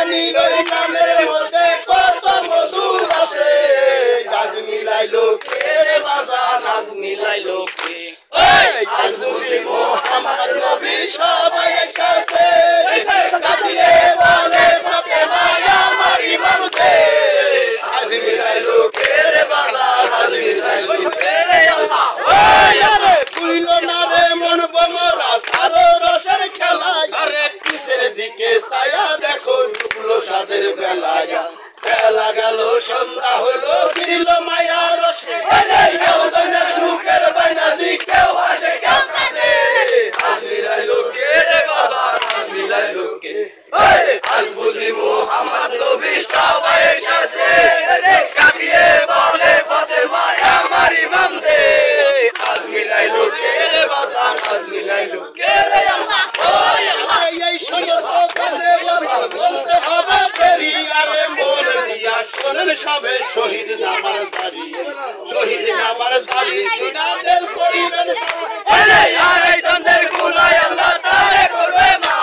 জানিল এই নামের মধ্যে কত মধু আছে আজ মিলাইলো কে রে বাজান আজ মিলাইলো কে আজ বুঝি মোহাম্মদ নবী সবাই এসেছে কাঁদিয়ে বলে ফাতেমা আমার ইমাম দে আজ মিলাইলো কে রে বাজান আজ মিলাইলো কে রে আল্লাহ ওই আরে কইলো না রে মন বমরা সারো রসের খেলা আরে পিছের দিকে ছায়া দেখো ডুবলো সাদের বেলায় বেলা গেল সন্ধ্যা হলো ফিরল মায়া রসে সুখের বাইনা দিকেও আসে কেউ কাছে আজ মিলাইলো কে রে বাজান আজ মিলাইলো কে আজ বুঝি মোহাম্মদ নবী সবাই এসেছে কাঁদিয়ে বলে ফাতেমা আমার ইমাম দে আজ মিলাইলো কে রে বাজান আজ মিলাইলো কে রে আল্লাহ ওই আল্লাহ এই সমস্ত কাজে বলতে হবে দেরি আরে মন দিয়া শোনেন সবে শহীদ নামার দাঁড়িয়ে শহীদ নামার দাঁড়িয়ে শোনা দিল করিবেন আরে আরে চন্দ্রের গুনায় আল্লাহ তারে করবে মা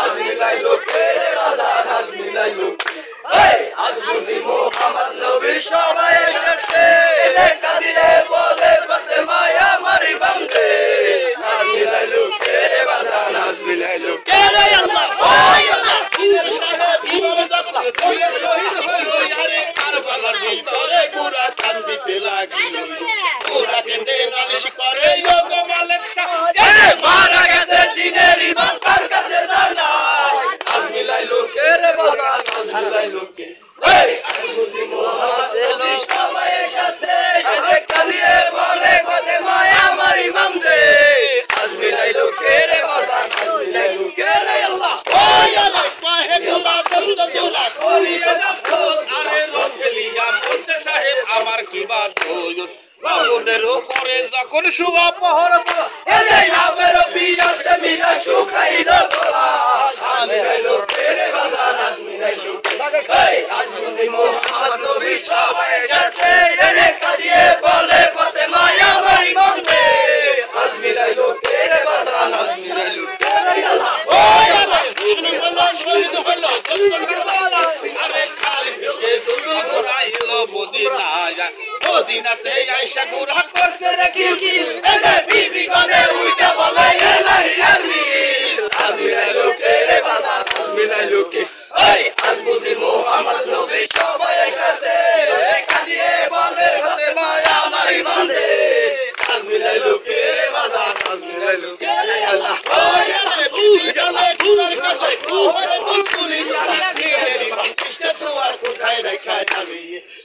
আজ মিলাইলো কে রে বাজান আজ মিলাইলো আজ বুঝি মোহাম্মদ নবী সবাই এসেছে কাঁদিয়ে বলে ফাতেমা আমার ইমাম দে আজ মিলাইলো কে রে বাজান আজ মিলাইলো কে রে আল্লাহ ওই আল্লাহ ইমাম দাদা তুই শহীদ হইলো আরে কারবালার ভিতরে পুরা চাঁদিতে লাগিল পুরা কেন্দ্রে নালিশ করে যোগ মালিক শাহ মারা গেছে দিনের ইমাম তার কাছে জানাই আজ মিলাইলো কে রে বাজান আজ মিলাইলো কে আজ বুঝি মোহাম্মদ নবী সবাই এসেছে কাঁদিয়ে বলে ফাতেমা আমার ইমাম দে আজ মিলাইলো কে রে বাজান আজ মিলাইলো কে রে আল্লাহ ওই আল্লাহ পাহে গোলা দস্ত জোলা করিয়ে রাখো আরে রখলিয়া বলতে সাহেব আমার কি বাত হইল বাবুদের উপরে যখন শুভা পহর এলে আমার বিয়া সে মিয়া শুকাইলো গোলা আজ মিলাইলো কে রে বাজান আজ মিলাইলো আজ বুঝি মোহাম্মদ নবী সবাই এসেছে কাঁদিয়ে বলে ফাতেমা আমার ইমাম দে আজ মিলাইলো কে রে বাজান আজ মিলাইলো কে রে আল্লাহ ওই আল্লাহ শুনে বলো শহীদ হলো আরে খালি কে দুলুল ঘুরাইলো মদিনায় মদিনাতে আয়েশা গুরা করছে রে কিল এনে বিবি গনে উইটা বলে এলাহি আরমিল আজ মিলাইলো কে রে বাজান আজ মিলাইলো কে আজ বুঝি মোহাম্মদ নবী সবাই এসেছে কাঁদিয়ে বলে ফাতেমা আমার ইমাম দে আজ মিলাইলো কে রে বাজান আজ মিলাইলো কে রে আল্লাহ ওই আল্লাহ তুই জানে গুনার কাছে কোহরে তুলতুলি সারা দিনের ইমাম কৃষ্ণ সুয়ার কোথায় রাখা যাবে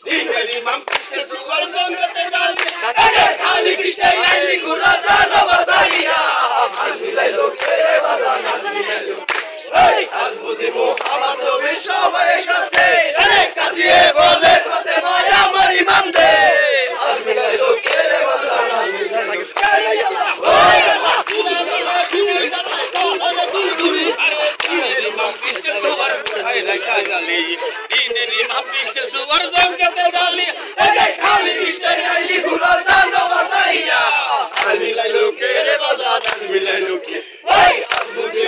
দিনের ইমাম কৃষ্ণ সুয়ার গঙ্গাতে ডালবে আরে খালি কৃষ্ণ আইলি গুরা জানো বাজাইয়া আজ মিলাইলো কে রে বাজান আজ মিলাইলো আজ বুঝি মোহাম্মদ নবী সবাই এসেছে কাঁদিয়ে বলে ফাতেমা আমার ইমাম দে আজ মিলাইলো কে রে বাজান আজ মিলাইলো কে রে আল্লাহ ওই আল্লাহ দিনের ইমাম কৃষ্ণ সুয়ার কোথায় রাখা যাবে দিনের ইমাম কৃষ্ণ সুয়ার গঙ্গাতে ডালি খালি কৃষ্ণ আইলি গুরা জানো বাজাইয়া আজ মিলাইলো কে রে বাজান আজ মিলাইলো কে আজ বুঝি